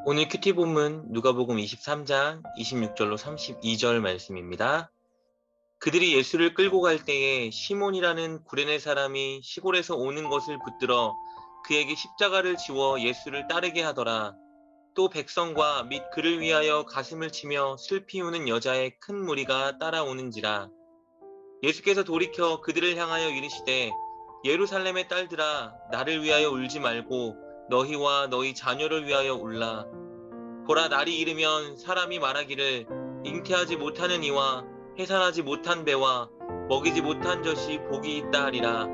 오늘 큐티 본문 누가복음 23장 26절로 32절 말씀입니다. 그들이 예수를 끌고 갈 때에 시몬이라는 구레네 사람이 시골에서 오는 것을 붙들어 그에게 십자가를 지워 예수를 따르게 하더라. 또 백성과 및 그를 위하여 가슴을 치며 슬피 우는 여자의 큰 무리가 따라오는지라. 예수께서 돌이켜 그들을 향하여 이르시되 예루살렘의 딸들아 나를 위하여 울지 말고 너희와 너희 자녀를 위하여 울라. 보라, 날이 이르면 사람이 말하기를 잉태하지 못하는 이와 해산하지 못한 배와 먹이지 못한 젖이 복이 있다 하리라.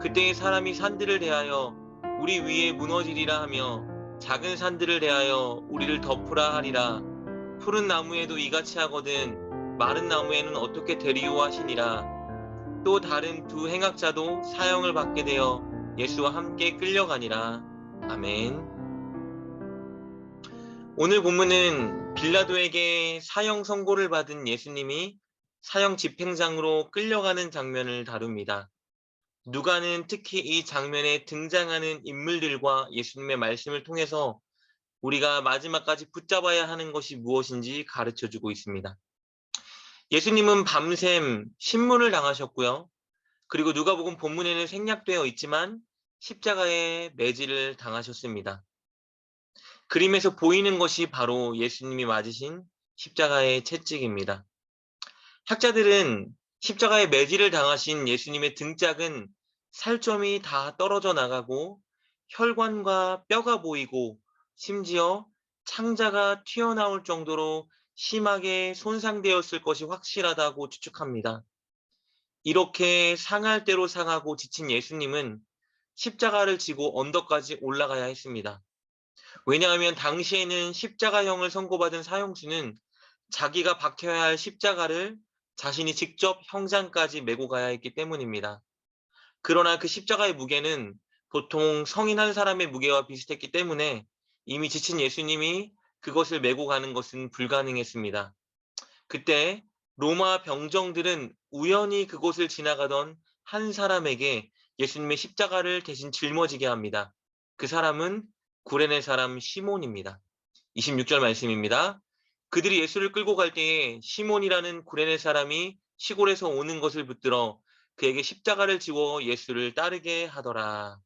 그때에 사람이 산들을 대하여 우리 위에 무너지리라 하며 작은 산들을 대하여 우리를 덮으라 하리라. 푸른 나무에도 이같이 하거든 마른 나무에는 어떻게 되리요 하시니라. 또 다른 두 행악자도 사형을 받게 되어 예수와 함께 끌려가니라. 아멘. 오늘 본문은 빌라도에게 사형 선고를 받은 예수님이 사형 집행장으로 끌려가는 장면을 다룹니다. 누가는 특히 이 장면에 등장하는 인물들과 예수님의 말씀을 통해서 우리가 마지막까지 붙잡아야 하는 것이 무엇인지 가르쳐주고 있습니다. 예수님은 밤샘 신문을 당하셨고요. 그리고 누가복음 본문에는 생략되어 있지만 십자가에 매질을 당하셨습니다. 그림에서 보이는 것이 바로 예수님이 맞으신 십자가의 채찍입니다. 학자들은 십자가에 매질을 당하신 예수님의 등짝은 살점이 다 떨어져 나가고 혈관과 뼈가 보이고 심지어 창자가 튀어나올 정도로 심하게 손상되었을 것이 확실하다고 추측합니다. 이렇게 상할 대로 상하고 지친 예수님은 십자가를 지고 언덕까지 올라가야 했습니다. 왜냐하면 당시에는 십자가형을 선고받은 사형수는 자기가 박혀야 할 십자가를 자신이 직접 형장까지 메고 가야 했기 때문입니다. 그러나 그 십자가의 무게는 보통 성인 한 사람의 무게와 비슷했기 때문에 이미 지친 예수님이 그것을 메고 가는 것은 불가능했습니다. 그때 로마 병정들은 우연히 그곳을 지나가던 한 사람에게 예수님의 십자가를 대신 짊어지게 합니다. 그 사람은 구레네 사람 시몬입니다. 26절 말씀입니다. 그들이 예수를 끌고 갈 때에 시몬이라는 구레네 사람이 시골에서 오는 것을 붙들어 그에게 십자가를 지워 예수를 따르게 하더라.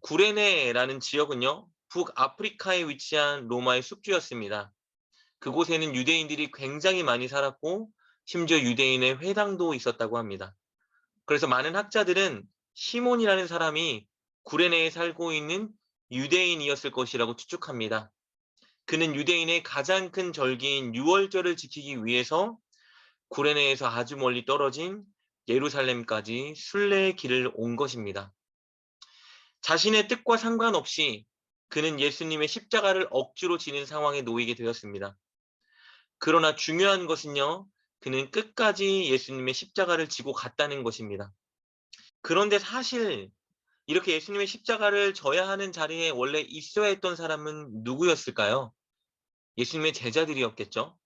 구레네라는 지역은요, 북아프리카에 위치한 로마의 숙주였습니다. 그곳에는 유대인들이 굉장히 많이 살았고 심지어 유대인의 회당도 있었다고 합니다. 그래서 많은 학자들은 시몬이라는 사람이 구레네에 살고 있는 유대인이었을 것이라고 추측합니다. 그는 유대인의 가장 큰 절기인 유월절을 지키기 위해서 구레네에서 아주 멀리 떨어진 예루살렘까지 순례의 길을 온 것입니다. 자신의 뜻과 상관없이 그는 예수님의 십자가를 억지로 지는 상황에 놓이게 되었습니다. 그러나 중요한 것은요, 그는 끝까지 예수님의 십자가를 지고 갔다는 것입니다. 그런데 사실 이렇게 예수님의 십자가를 져야 하는 자리에 원래 있어야 했던 사람은 누구였을까요? 예수님의 제자들이었겠죠.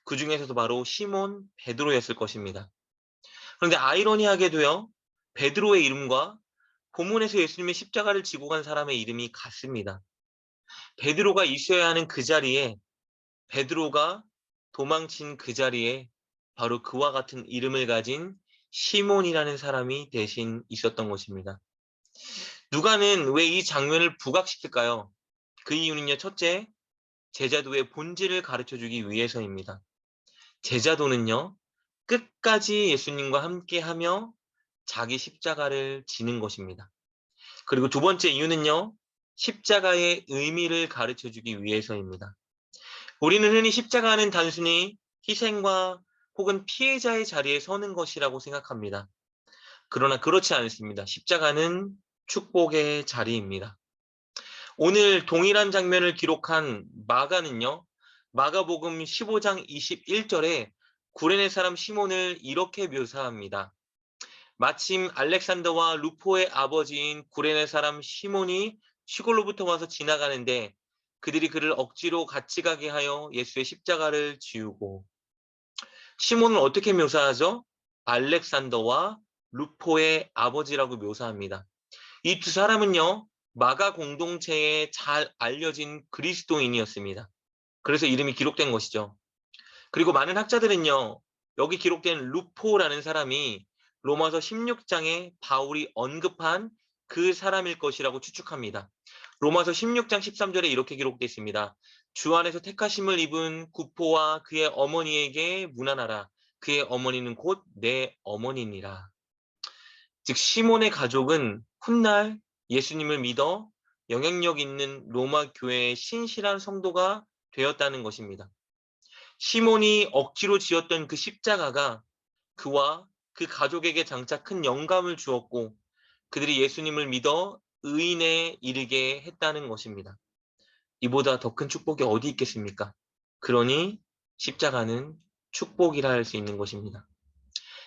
그 중에서도 바로 시몬 베드로였을 것입니다. 그런데 아이러니하게도요, 베드로의 이름과 본문에서 예수님의 십자가를 지고 간 사람의 이름이 같습니다. 베드로가 있어야 하는 그 자리에, 베드로가 도망친 그 자리에 바로 그와 같은 이름을 가진 시몬이라는 사람이 대신 있었던 것입니다. 누가는 왜 이 장면을 부각시킬까요? 그 이유는요, 첫째, 제자도의 본질을 가르쳐주기 위해서입니다. 제자도는요, 끝까지 예수님과 함께하며 자기 십자가를 지는 것입니다. 그리고 두 번째 이유는요, 십자가의 의미를 가르쳐주기 위해서입니다. 우리는 흔히 십자가는 단순히 희생과 혹은 피해자의 자리에 서는 것이라고 생각합니다. 그러나 그렇지 않습니다. 십자가는 축복의 자리입니다. 오늘 동일한 장면을 기록한 마가는요, 마가복음 15장 21절에 구레네 사람 시몬을 이렇게 묘사합니다. 마침 알렉산더와 루포의 아버지인 구레네 사람 시몬이 시골로부터 와서 지나가는데 그들이 그를 억지로 같이 가게 하여 예수의 십자가를 지우고. 시몬을 어떻게 묘사하죠? 알렉산더와 루포의 아버지라고 묘사합니다. 이 두 사람은요, 마가 공동체에 잘 알려진 그리스도인이었습니다. 그래서 이름이 기록된 것이죠. 그리고 많은 학자들은요, 여기 기록된 루포라는 사람이 로마서 16장에 바울이 언급한 그 사람일 것이라고 추측합니다. 로마서 16장 13절에 이렇게 기록되어 있습니다. 주 안에서 택하심을 입은 구포와 그의 어머니에게 문안하라. 그의 어머니는 곧 내 어머니니라. 즉 시몬의 가족은 훗날 예수님을 믿어 영향력 있는 로마 교회의 신실한 성도가 되었다는 것입니다. 시몬이 억지로 지었던 그 십자가가 그와 그 가족에게 장차 큰 영감을 주었고 그들이 예수님을 믿어 의인에 이르게 했다는 것입니다. 이보다 더 큰 축복이 어디 있겠습니까? 그러니 십자가는 축복이라 할 수 있는 것입니다.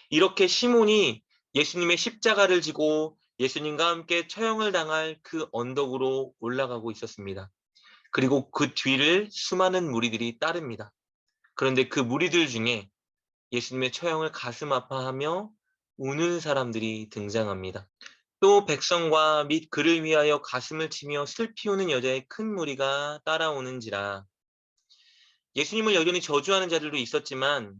이렇게 시몬이 예수님의 십자가를 지고 예수님과 함께 처형을 당할 그 언덕으로 올라가고 있었습니다. 그리고 그 뒤를 수많은 무리들이 따릅니다. 그런데 그 무리들 중에 예수님의 처형을 가슴 아파하며 우는 사람들이 등장합니다. 또 백성과 및 그를 위하여 가슴을 치며 슬피 우는 여자의 큰 무리가 따라오는지라. 예수님을 여전히 저주하는 자들도 있었지만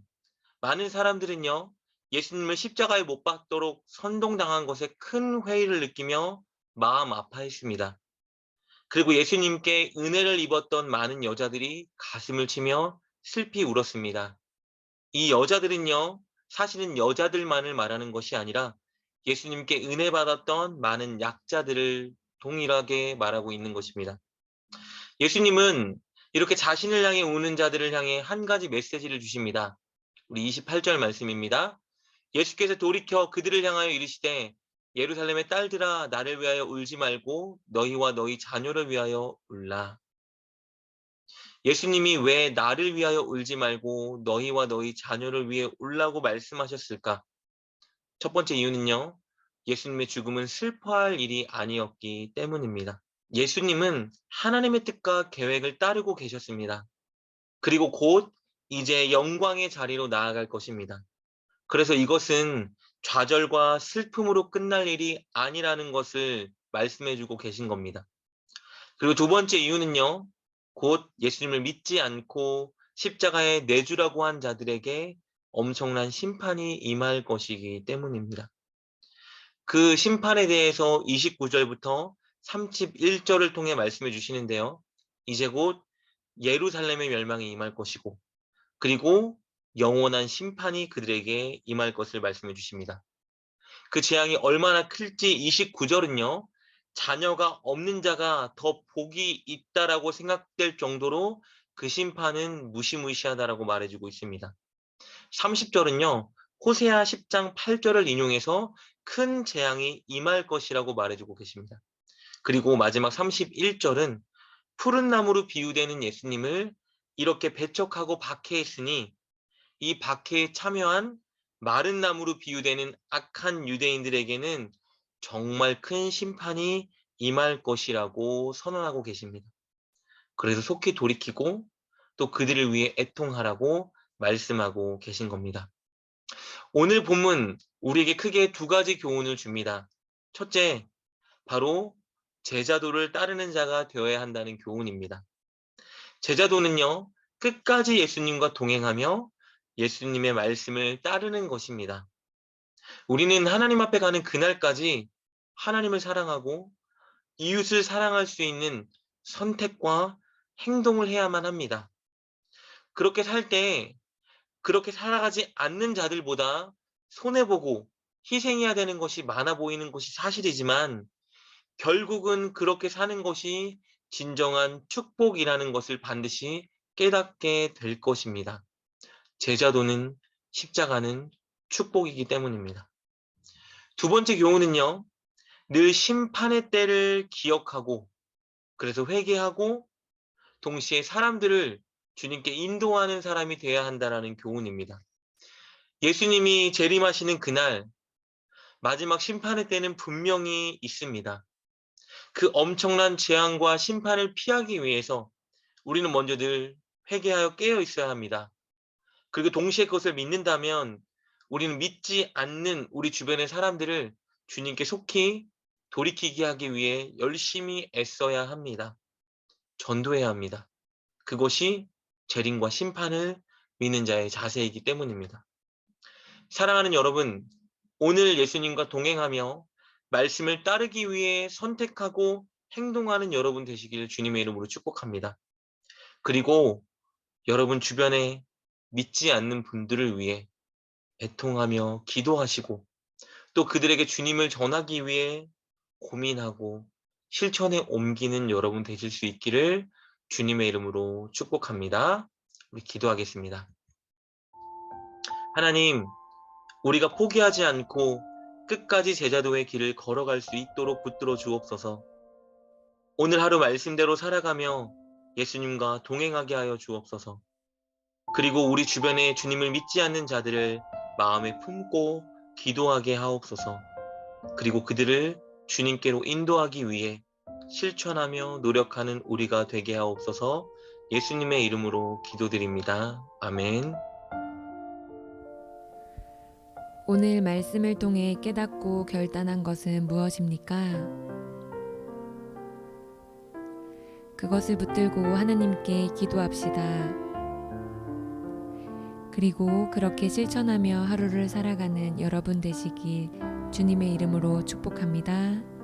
많은 사람들은요, 예수님을 십자가에 못 박도록 선동당한 것에 큰 회의를 느끼며 마음 아파했습니다. 그리고 예수님께 은혜를 입었던 많은 여자들이 가슴을 치며 슬피 울었습니다. 이 여자들은요, 사실은 여자들만을 말하는 것이 아니라 예수님께 은혜 받았던 많은 약자들을 동일하게 말하고 있는 것입니다. 예수님은 이렇게 자신을 향해 우는 자들을 향해 한 가지 메시지를 주십니다. 우리 28절 말씀입니다. 예수께서 돌이켜 그들을 향하여 이르시되 예루살렘의 딸들아 나를 위하여 울지 말고 너희와 너희 자녀를 위하여 울라. 예수님이 왜 나를 위하여 울지 말고 너희와 너희 자녀를 위해 울라고 말씀하셨을까? 첫 번째 이유는요. 예수님의 죽음은 슬퍼할 일이 아니었기 때문입니다. 예수님은 하나님의 뜻과 계획을 따르고 계셨습니다. 그리고 곧 이제 영광의 자리로 나아갈 것입니다. 그래서 이것은 좌절과 슬픔으로 끝날 일이 아니라는 것을 말씀해주고 계신 겁니다. 그리고 두 번째 이유는요. 곧 예수님을 믿지 않고 십자가에 내주라고 한 자들에게 엄청난 심판이 임할 것이기 때문입니다. 그 심판에 대해서 29절부터 31절을 통해 말씀해 주시는데요. 이제 곧 예루살렘의 멸망이 임할 것이고 그리고 영원한 심판이 그들에게 임할 것을 말씀해 주십니다. 그 재앙이 얼마나 클지 29절은요. 자녀가 없는 자가 더 복이 있다라고 생각될 정도로 그 심판은 무시무시하다라고 말해주고 있습니다. 30절은요. 호세아 10장 8절을 인용해서 큰 재앙이 임할 것이라고 말해주고 계십니다. 그리고 마지막 31절은 푸른 나무로 비유되는 예수님을 이렇게 배척하고 박해했으니 이 박해에 참여한 마른 나무로 비유되는 악한 유대인들에게는 정말 큰 심판이 임할 것이라고 선언하고 계십니다. 그래서 속히 돌이키고 또 그들을 위해 애통하라고 말씀하고 계신 겁니다. 오늘 본문 우리에게 크게 두 가지 교훈을 줍니다. 첫째, 바로 제자도를 따르는 자가 되어야 한다는 교훈입니다. 제자도는요, 끝까지 예수님과 동행하며 예수님의 말씀을 따르는 것입니다. 우리는 하나님 앞에 가는 그날까지 하나님을 사랑하고 이웃을 사랑할 수 있는 선택과 행동을 해야만 합니다. 그렇게 살 때 그렇게 살아가지 않는 자들보다 손해보고 희생해야 되는 것이 많아 보이는 것이 사실이지만 결국은 그렇게 사는 것이 진정한 축복이라는 것을 반드시 깨닫게 될 것입니다. 제자도는 십자가는 축복이기 때문입니다. 두 번째 교훈은요. 늘 심판의 때를 기억하고 그래서 회개하고 동시에 사람들을 주님께 인도하는 사람이 되어야 한다는 교훈입니다. 예수님이 재림하시는 그날 마지막 심판의 때는 분명히 있습니다. 그 엄청난 재앙과 심판을 피하기 위해서 우리는 먼저 늘 회개하여 깨어 있어야 합니다. 그리고 동시에 그것을 믿는다면 우리는 믿지 않는 우리 주변의 사람들을 주님께 속히 돌이키게 하기 위해 열심히 애써야 합니다. 전도해야 합니다. 그것이 재림과 심판을 믿는 자의 자세이기 때문입니다. 사랑하는 여러분, 오늘 예수님과 동행하며 말씀을 따르기 위해 선택하고 행동하는 여러분 되시길 주님의 이름으로 축복합니다. 그리고 여러분 주변에 믿지 않는 분들을 위해 애통하며 기도하시고 또 그들에게 주님을 전하기 위해 고민하고 실천에 옮기는 여러분 되실 수 있기를 주님의 이름으로 축복합니다. 우리 기도하겠습니다. 하나님, 우리가 포기하지 않고 끝까지 제자도의 길을 걸어갈 수 있도록 붙들어 주옵소서. 오늘 하루 말씀대로 살아가며 예수님과 동행하게 하여 주옵소서. 그리고 우리 주변에 주님을 믿지 않는 자들을 마음에 품고 기도하게 하옵소서. 그리고 그들을 주님께로 인도하기 위해 실천하며 노력하는 우리가 되게 하옵소서. 예수님의 이름으로 기도드립니다. 아멘. 오늘 말씀을 통해 깨닫고 결단한 것은 무엇입니까? 그것을 붙들고 하나님께 기도합시다. 그리고 그렇게 실천하며 하루를 살아가는 여러분 되시길 주님의 이름으로 축복합니다.